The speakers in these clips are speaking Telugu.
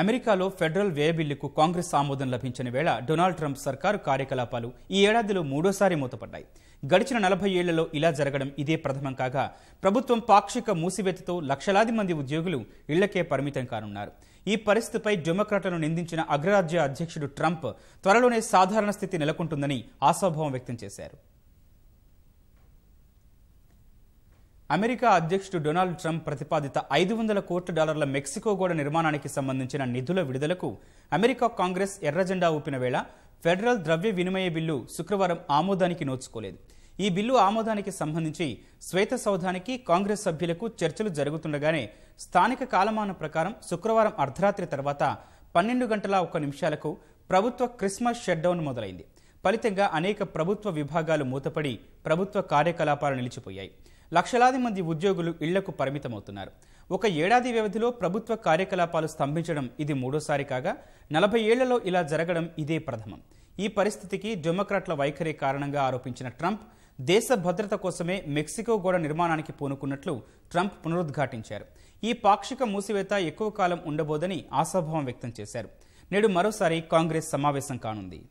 అమెరికాలో ఫెడరల్ వ్యయ బిల్లుకు కాంగ్రెస్ ఆమోదం లభించిన వేళ డొనాల్డ్ ట్రంప్ సర్కారు కార్యకలాపాలు ఈ ఏడాదిలో మూడోసారి మూతపడ్డాయి. గడిచిన 40 ఏళ్లలో ఇలా జరగడం ఇదే ప్రథమం కాగా ప్రభుత్వం పాక్షిక మూసివేతతో లక్షలాది మంది ఉద్యోగులు ఇళ్లకే పరిమితం కానున్నారు. ఈ పరిస్థితిపై డెమోక్రాట్లను నిందించిన అగ్రరాజ్య అధ్యక్షుడు ట్రంప్ త్వరలోనే సాధారణ స్థితి నెలకొంటుందని ఆశాభావం వ్యక్తం చేశారు. అమెరికా అధ్యక్షుడు డొనాల్డ్ ట్రంప్ ప్రతిపాదిత $500 కోట్ల మెక్సికో గోడ నిర్మాణానికి సంబంధించిన నిధుల విడుదలకు అమెరికా కాంగ్రెస్ ఎర్రజెండా ఊపిన వేళ ఫెడరల్ ద్రవ్య వినిమయ బిల్లు శుక్రవారం ఆమోదానికి నోచుకోలేదు. ఈ బిల్లు ఆమోదానికి సంబంధించి శ్వేత సౌధానికి కాంగ్రెస్ సభ్యులకు చర్చలు జరుగుతుండగానే స్థానిక కాలమానం ప్రకారం శుక్రవారం అర్ధరాత్రి తర్వాత 12:01 ప్రభుత్వ క్రిస్మస్ షట్డౌన్ మొదలైంది. ఫలితంగా అనేక ప్రభుత్వ విభాగాలు మూతపడి ప్రభుత్వ కార్యకలాపాలు నిలిచిపోయాయి. లక్షలాది మంది ఉద్యోగులు ఇళ్లకు పరిమితమవుతున్నారు. ఒక ఏడాది వ్యవధిలో ప్రభుత్వ కార్యకలాపాలు స్తంభించడం ఇది మూడోసారి కాగా 40 ఏళ్లలో ఇలా జరగడం ఇదే ప్రథమం. ఈ పరిస్థితికి డెమోక్రాట్ల వైఖరి కారణంగా ఆరోపించిన ట్రంప్ దేశ భద్రత కోసమే మెక్సికో గోడ నిర్మాణానికి పూనుకున్నట్లు ట్రంప్ పునరుద్ఘాటించారు. ఈ పాక్షిక మూసివేత ఎక్కువ కాలం ఉండబోదని ఆశాభావం వ్యక్తం చేశారు. నేడు మరోసారి కాంగ్రెస్ సమావేశం కానుంది.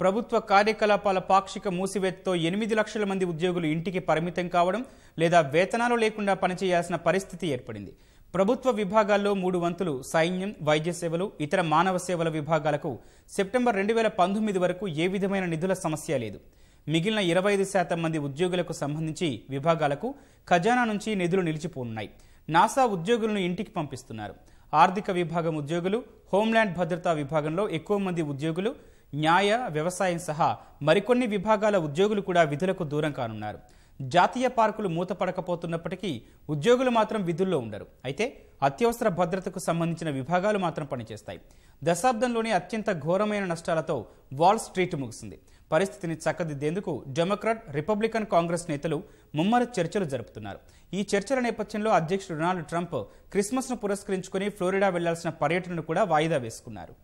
ప్రభుత్వ కార్యకలాపాల పాక్షిక మూసివేతతో 8 లక్షల మంది ఉద్యోగులు ఇంటికి పరిమితం కావడం లేదా వేతనాలు లేకుండా పనిచేయాల్సిన పరిస్థితి ఏర్పడింది. ప్రభుత్వ విభాగాల్లో 3 వంతులు సైన్యం, వైద్య సేవలు, ఇతర మానవ సేవల విభాగాలకు సెప్టెంబర్ 2019 వరకు ఏ విధమైన నిధుల సమస్య లేదు. మిగిలిన 25% మంది ఉద్యోగులకు సంబంధించి విభాగాలకు ఖజానా నుంచి నిధులు నిలిచిపోనున్నాయి. నాసా ఉద్యోగులను ఇంటికి పంపిస్తున్నారు. ఆర్థిక విభాగం ఉద్యోగులు, హోంల్యాండ్ భద్రతా విభాగంలో ఎక్కువ మంది ఉద్యోగులు, న్యాయ, వ్యవసాయం సహా మరికొన్ని విభాగాల ఉద్యోగులు కూడా విధులకు దూరం కానున్నారు. జాతీయ పార్కులు మూతపడకపోతున్నప్పటికీ ఉద్యోగులు మాత్రం విధుల్లో ఉండరు. అయితే అత్యవసర భద్రతకు సంబంధించిన విభాగాలు మాత్రం పనిచేస్తాయి. దశాబ్దంలోనే అత్యంత ఘోరమైన నష్టాలతో వాల్ స్ట్రీట్ ముగిసింది. పరిస్థితిని చక్కదిద్దేందుకు డెమోక్రాట్, రిపబ్లికన్ కాంగ్రెస్ నేతలు ముమ్మర చర్చలు జరుపుతున్నారు. ఈ చర్చల నేపథ్యంలో అధ్యక్షుడు డొనాల్డ్ ట్రంప్ క్రిస్మస్ను పురస్కరించుకుని ఫ్లోరిడా వెళ్లాల్సిన పర్యటనను కూడా వాయిదా వేసుకున్నారు.